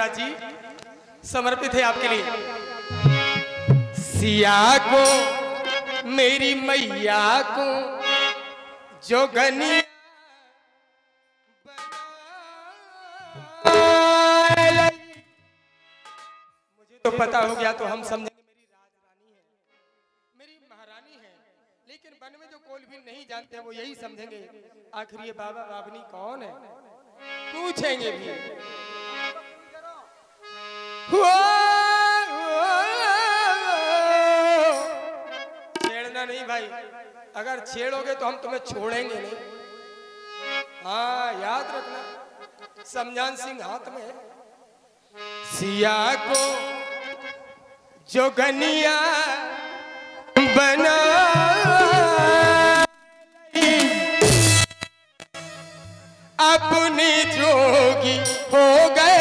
महाराज जी समर्पित है आपके लिए। सिया को मेरी मैया को जोगनी मुझे तो पता हो गया तो हम समझेंगे मेरी राजरानी है, मेरी महारानी है, लेकिन वन में जो कोल भी नहीं जानते हैं वो यही समझेंगे आखिर ये बाबा बाबनी कौन है, पूछेंगे भी। छेड़ना नहीं भाई, अगर छेड़ोगे तो हम तुम्हें छोड़ेंगे नहीं। हाँ याद रखना, समझान सिंह हाथ में है। सिया को जोगनिया बना अपनी जोगी हो गए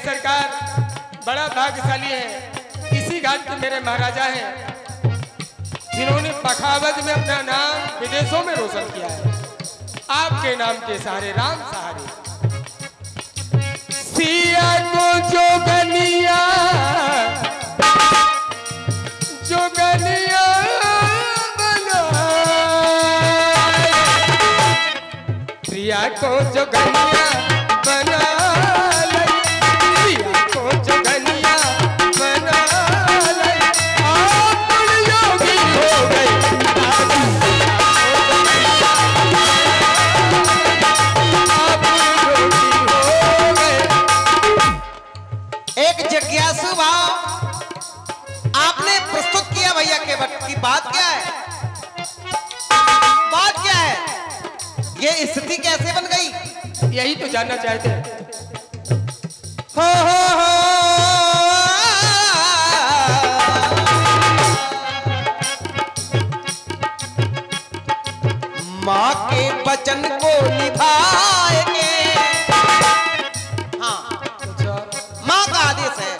सरकार। बड़ा भाग्यशाली है, इसी घाट के मेरे महाराजा हैं जिन्होंने बखावत में अपना नाम विदेशों में रोशन किया है। आपके नाम के सहारे राम सहारे। सिया को जोगनिया जोगनिया बना, प्रिया को जोगनिया बना, आपने प्रस्तुत किया भैया के वक्त की बात क्या है? बात क्या है? ये स्थिति कैसे बन गई? यही तो जानना चाहते हैं। हो माँ के वचन को निभाएंगे। हाँ, माँ का आदेश है।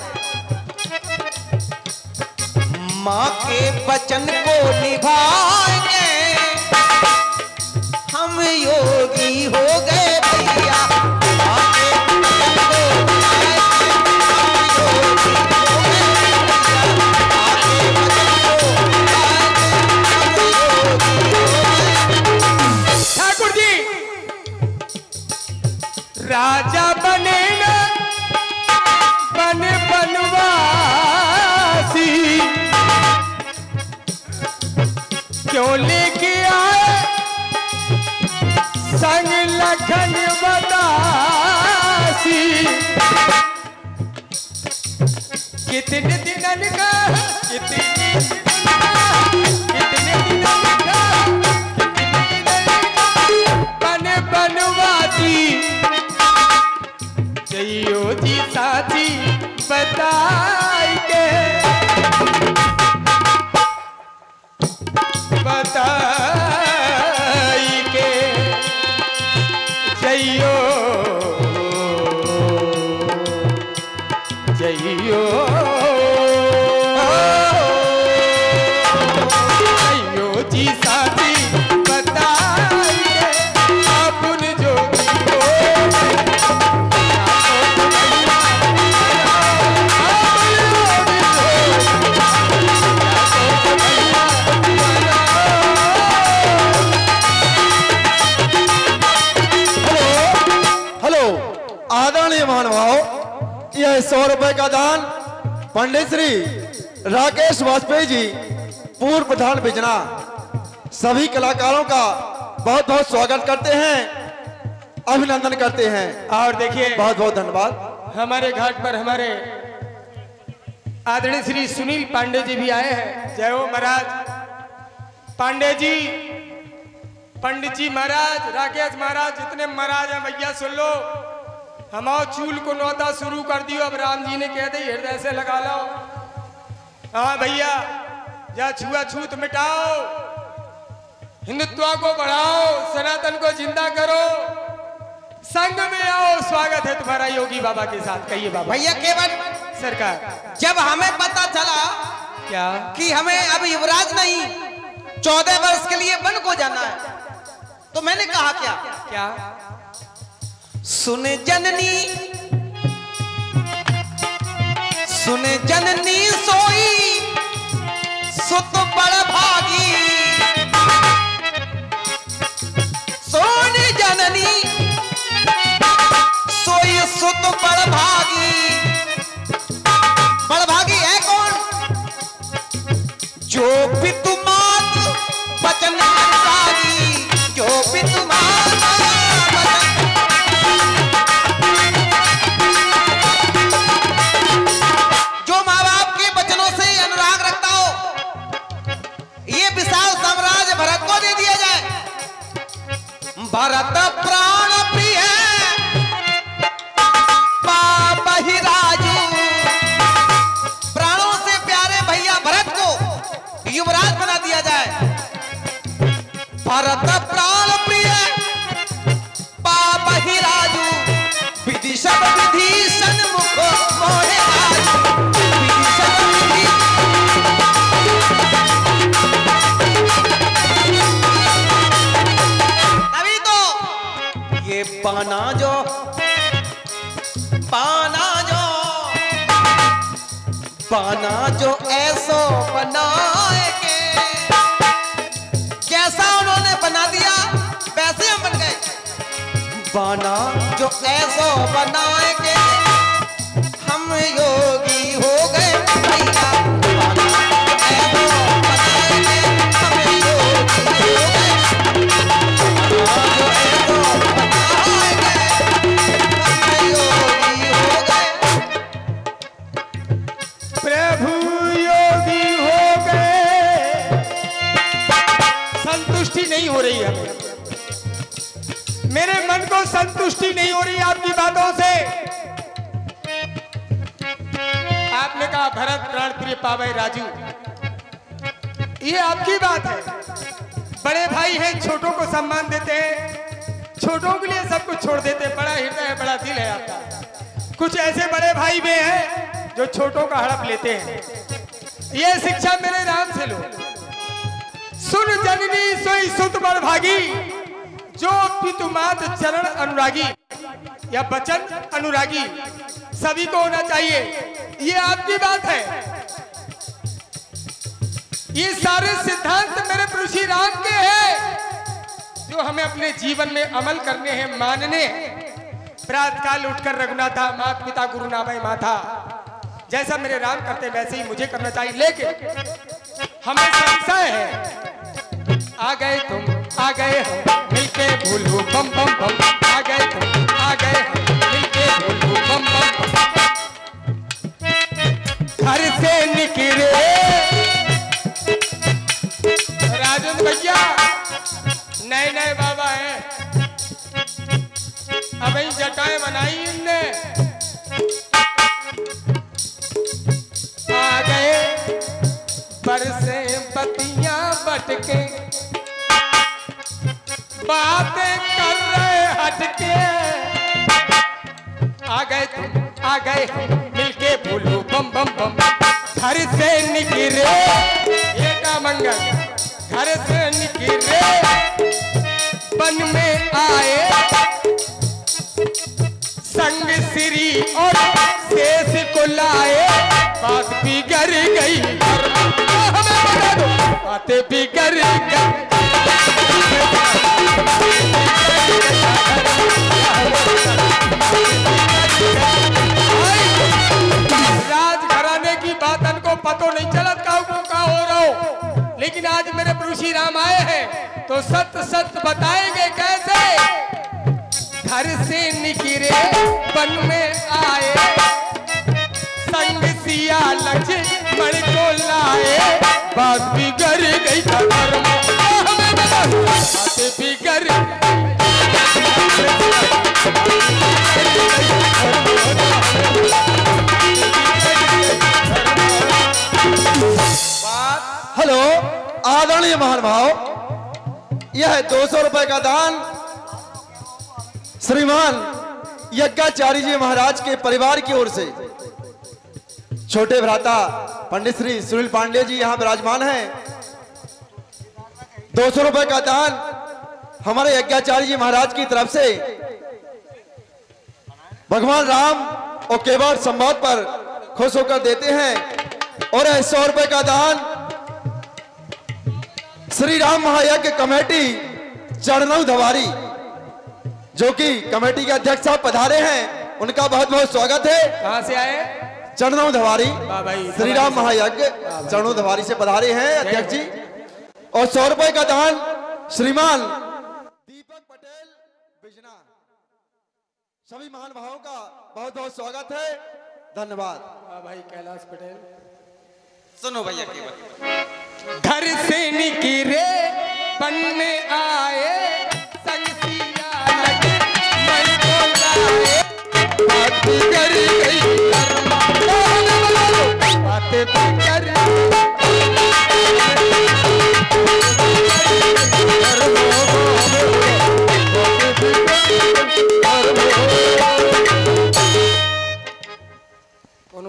माँ के वचन को निभाएंगे, हम योगी हो गए भैया। माँ के वचन को ठाकुर जी राजा बने न बने बनवासी, क्यों लेके आए संग लखन बतासी। कितने दिनन का बने बनवासी, जइयो जी साथी बताई के बताई के जइयो जइयो जइयो जी साथी बताई के अपन जो आदरणीय महानुभाव, यह 100 रुपए का दान पंडित श्री राकेश वाजपेयी जी पूर्व प्रधान बिजना सभी कलाकारों का बहुत बहुत स्वागत करते हैं, अभिनंदन करते हैं। और देखिए बहुत बहुत धन्यवाद। हमारे घाट पर हमारे आदरणीय श्री सुनील पांडे जी भी आए हैं। जय हो महाराज। पांडे जी, पंडित जी महाराज, राकेश महाराज, जितने महाराज हैं भैया सुन लो। हमाओ चूल को नौता शुरू कर दियो। अब राम जी ने कह दी हृदय से लगा लो। हाँ भैया या छुआछूत मिटाओ, हिंदुत्व को बढ़ाओ, सनातन को जिंदा करो, संग में आओ। स्वागत है तुम्हारा योगी बाबा के साथ। कहिए बाबा। भैया केवल सरकार, जब हमें पता चला क्या कि हमें अब युवराज नहीं 14 वर्ष के लिए वन को जाना है, तो मैंने कहा क्या क्या सुन जननी सोई सुत बड़ भागी, सुन जननी सोई सुत बड़ भागी। बड़ भागी है कौन? जो पितु मात वचन अनुरागी, जो पितु मात जो माँ बाप के वचनों से अनुराग रखता हो, ये विशाल साम्राज्य भरत को दे दिया जाए। भरत प्राण प्रिय पापा ही राजू, प्राणों से प्यारे भैया भरत को युवराज बना दिया जाए। भरत प्राण प्रिय पापा ही राजू, विधि सब विधि सन्मुख मोहे राजू, विधि सब विधि। तभी तो ये पाना जो ऐसो बनाए के, कैसा उन्होंने बना दिया वैसे हम बन गए। पाना जो ऐसो बनाए के हम योगी हो गए भैया, पाना ऐसो बनाए के हम योगी हो गए, पाना जो ऐसो बनाए के हम योगी हो गए। प्रभु योगी हो गए। संतुष्टि नहीं हो रही है, मेरे मन को संतुष्टि नहीं हो रही आपकी बातों से। आपने कहा भरत प्राण प्रिय पावे राजू, ये आपकी बात है। बड़े भाई हैं, छोटों को सम्मान देते हैं, छोटों के लिए सब कुछ छोड़ देते हैं। बड़ा हृदय है, बड़ा दिल है आपका। कुछ ऐसे बड़े भाई भी हैं जो छोटों का हड़प लेते हैं। ये शिक्षा मेरे राम से लो। सुन जननी सोई सुत बड़ भागी, जो पितुमात चरण अनुरागी या बचन अनुरागी सभी को होना चाहिए। ये आपकी बात है। ये सारे सिद्धांत मेरे प्रभु श्री राम के हैं, जो हमें अपने जीवन में अमल करने हैं, मानने हैं। प्रातःकाल उठकर रघुनाथा माता पिता गुरु नामय माथा, जैसा मेरे राम करते वैसे ही मुझे करना चाहिए। लेकिन हमें संशय है। आ गए तुम, आ गए हम मिलके भूलू बम बम बम, आ गए तुम, आ गए हम मिलके भूलू बम बम बम। घर से निकले राजेंद्र भैया, नए नए बाबा हैं, अब ही जटाएं बनाई इनने। आ गए बरसे बतियां बटके, बातें कर रहे हटके। आ गए तुम, आ गए हम मिलके बोलो बम बम बम। घर से निकले ये का मंगल, घर से निकले वन में आए, संग श्री और शेष को लाए। बात बिगड़ गई, हमें बता दो, बातें बिगड़ गई। राजघराने की बातन को पतो नहीं चलत का हो रहा हो, लेकिन आज मेरे प्रभु श्री राम आए हैं तो सत्य सत्य बताएंगे कैसे। घर से निकले वन में आए, संग सिया लक्ष्मण को लाए। बात बिगड़ गई, बात बिगड़ हेलो आदरणीय महानुभाव, यह 200 रुपए का दान श्रीमान यज्ञाचार्य जी महाराज के परिवार की ओर से छोटे भ्राता पंडित श्री सुनील पांडे जी यहाँ विराजमान हैं। 200 रुपए का दान हमारे यज्ञाचार्य जी महाराज की तरफ से भगवान राम और केवल संवाद पर खुश होकर देते हैं। और 100 रुपए का दान श्री राम महायज्ञ कमेटी चरणों धवारी, जो कि कमेटी के अध्यक्ष साहब पधारे हैं, उनका बहुत बहुत स्वागत है। कहां से आए? चरणों धवारी, श्री राम महायज्ञ चरणों धवारी से पधारे हैं अध्यक्ष जी। और 100 रुपए का दान श्रीमान दीपक पटेल बिजना। सभी महानुभावों का बहुत बहुत स्वागत है, धन्यवाद। भाई कैलाश पटेल, सुनो भैया की बात। घर से निकले बन में आए संग सिया लगे मन को लाए, बात कर गई कर्मा बातें कर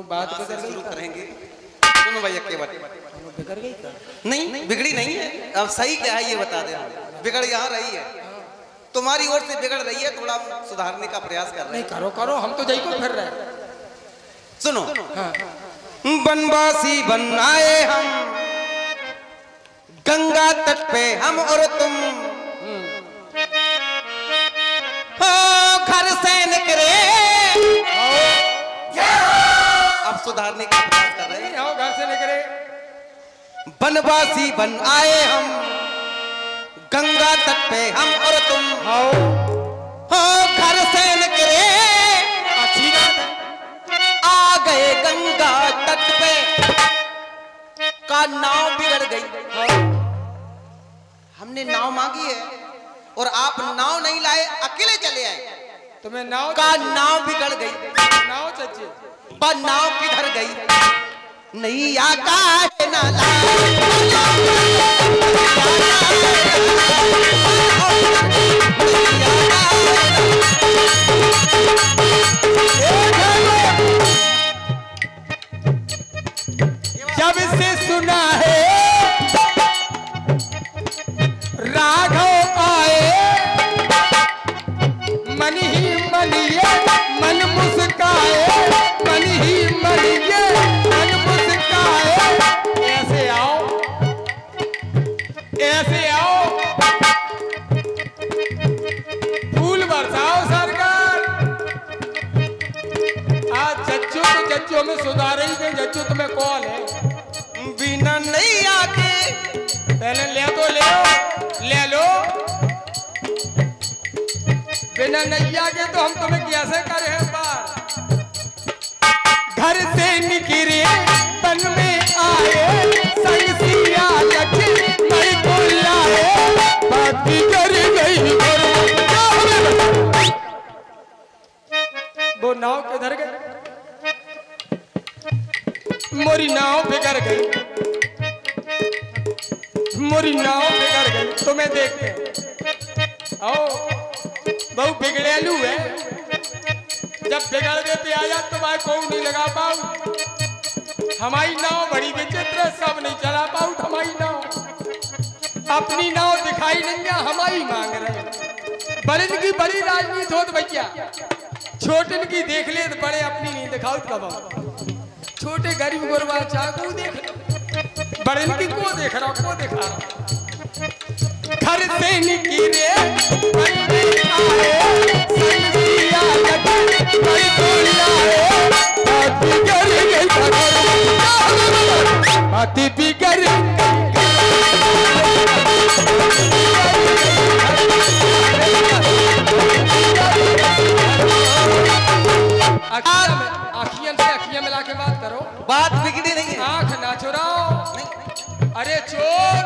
बात शुरू करेंगे। सुनो भैया की बात। बिगड़ गई क्या? नहीं बिगड़ी नहीं है, अब सही क्या है ये बता दे। बिगड़ यहाँ रही है, तुम्हारी ओर से बिगड़ रही है, थोड़ा सुधारने का प्रयास कर रहे हैं। नहीं करो करो, हम तो जई को फिर रहे हैं। सुनो, बनवासी बन आए हम गंगा तट पे हम और तुम, हो घर से निकले, अब सुधारने का प्रयास कर रहे हैं। आओ घर से निकले, बनवासी बन आए हम गंगा तट पे हम और तुम, आओ हो घर से निकले, अच्छी बात है। आ गए गंगा तट पे, का नाव बिगड़ गई। हमने नाव मांगी है और आप नाव नहीं लाए, अकेले चले आए। तुम्हें नाव का नाव बिगड़ गई। नाव चचे पर नाव किधर गई? नहीं आकाश ना जब से सुना है राघव आए, मन ही मन ये मन मुस्काए, मन ही मन ये मन मुस्काए। ऐसे आओ ऐसे आओ, फूल बरसाओ सरकार। आज जज्जो में सुधारे ही, जज्जो तुम्हें कॉल है। बिना नहीं आके पहले ले तो ले लो, बिना नैया के तो हम तुम्हें कैसे करे हैं पार। घर से निकले बन में आए संग सिया लगे मई को लाए, बात कर गई वो नाव किधर गई? मोरी नाव बिगड़ गई, मोरी नाव बिगड़ गई। तुम्हें देखते आओ बहु बिगड़ेलू है, जब बिगड़ देते आया तुम्हारे को नहीं लगा पाऊ। हमारी नाव बड़ी विचित्र, सब नहीं चला पाऊ। हमारी नाव, अपनी नाव दिखाई नहीं है, हमारी मांग रहे। बड़न की बड़ी राजनीति होत भैया, छोटन की देख ले तो बड़े अपनी नहीं दिखाओ कब। छोटे गरीब गुरबा चाह को देख, बड़न की को देख रहा, को दिखा रहा। घर से निकले बन में आए संग सिया लगे मई को लाए, बात बिगड़ गई बात बिगड़ अखियां मिला के बात करो। बात बिगड़ी नहीं है। आंख ना चुराओ। अरे चोर,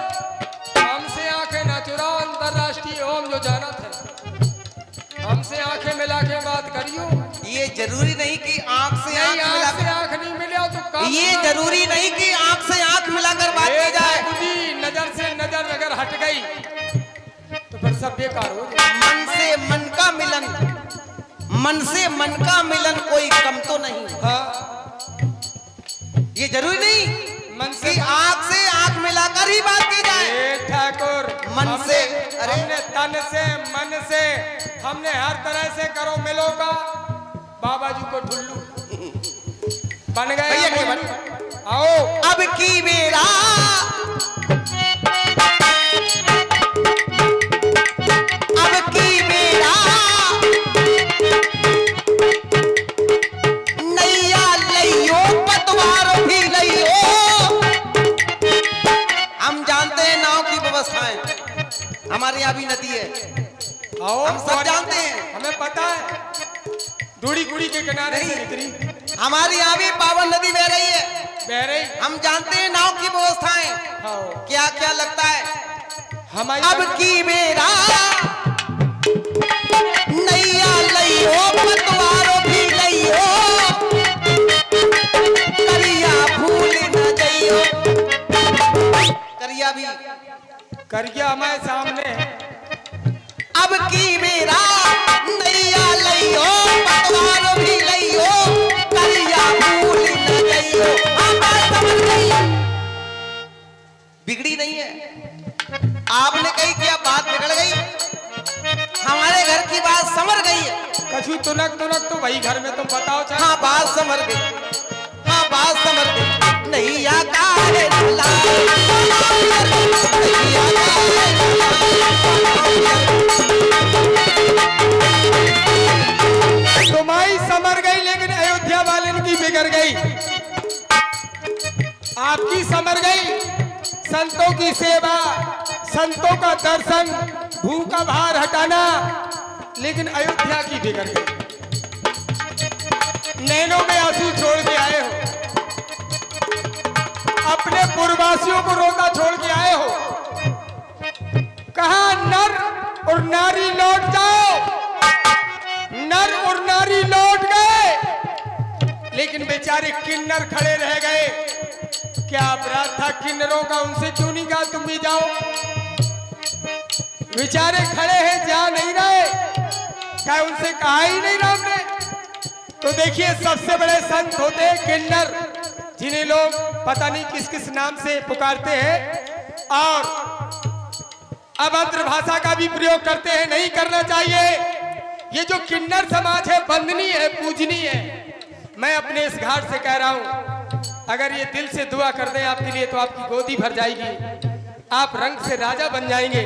हमसे आंखें ना चुराओ। अंतरराष्ट्रीय ओम जो जाना था, हमसे आंखें मिला के बात करियो। ये जरूरी नहीं कि आंख से आंख नहीं मिले तो काम। ये जरूरी नहीं कि आंख से आंख मिलाकर बात की जाए। नजर से नजर किन्नर अगर हट गई तो फिर सब बेकार हो जाए। मन से मन का मिलन, मन से मन का मिलन कोई कम तो नहीं। हाँ, ये जरूरी नहीं मन से कि आंख से आंख मिलाकर ही बात की जाए। ए ठाकुर, मन से, अरे हमने तन से मन से हमने हर तरह से करो मिलो का बाबा जी को ढुल्लू बन गए। भैया के बन आओ अब की बेरा, अब की बेरा नैया लइयो पतवार भी लइयो। हम जानते हैं नाव की व्यवस्थाएं, हमारे यहाँ भी नदी है, आओ, हम सब जानते हैं। हमें पता है दूड़ी गुड़ी के किनारे से निकली, हमारे यहाँ भी पावन नदी बह रही है, बह रही। हम जानते हैं नाव की व्यवस्थाएं आओ, क्या क्या लगता है। हमारी अब की बेरा नैया लइयो पतवारो भी लइयो, करिया भूल न जइयो। करिया भी करिया हमारे सामने है। अब की बेरा नैया लइयो पतवारो भी लइयो, करिया भूल न जइयो। हम बात समझ गई, बिगड़ी नहीं है। आपने कही क्या बात बिगड़ गई, हमारे घर की बात समझ गई है। कछु तुनक तुनक तो वही घर में तुम बताओ चाहे। हाँ बात समझ गई, हाँ बात समझ गई। नहीं आता है तुम्हारी समर गई लेकिन अयोध्या वाले की बिगड़ गई। आपकी समर गई, संतों की सेवा, संतों का दर्शन, भूखा भार हटाना, लेकिन अयोध्या की बिगड़ गई। नैनों में आंसू छोड़ के आए हो, अपने पूर्ववासियों को रोता छोड़ के आए हो। कहा नर और नारी लौट जाओ, नर और नारी लौट गए, लेकिन बेचारे किन्नर खड़े रह गए। क्या अपराध था किन्नरों का, उनसे क्यों नहीं कहा तुम भी जाओ? बेचारे खड़े हैं, जा नहीं रहे, क्या उनसे कहा ही नहीं राम ने? तो देखिए सबसे बड़े संत होते हैं किन्नर, जिन्हें लोग पता नहीं किस किस नाम से पुकारते हैं और अभद्र भाषा का भी प्रयोग करते हैं, नहीं करना चाहिए। ये जो किन्नर समाज है वंदनीय है, पूजनीय है। मैं अपने इस घाट से कह रहा हूं, अगर ये दिल से दुआ कर दें आपके लिए तो आपकी गोदी भर जाएगी, आप रंग से राजा बन जाएंगे।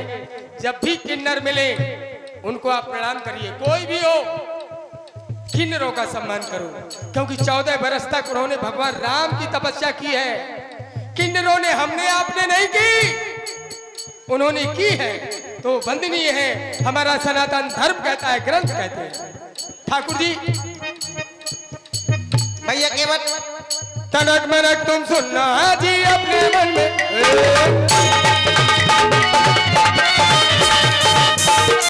जब भी किन्नर मिले उनको आप प्रणाम करिए, कोई भी हो, किन्नरों का सम्मान करो, क्योंकि 14 बरस तक उन्होंने भगवान राम की तपस्या की है। किन्नरों ने, हमने आपने नहीं की, उन्होंने की है, तो वंदनीय है। हमारा सनातन धर्म कहता है, ग्रंथ कहते हैं। ठाकुर जी भैया केवल तनक मनक तुम सुनना जी अपने मन में।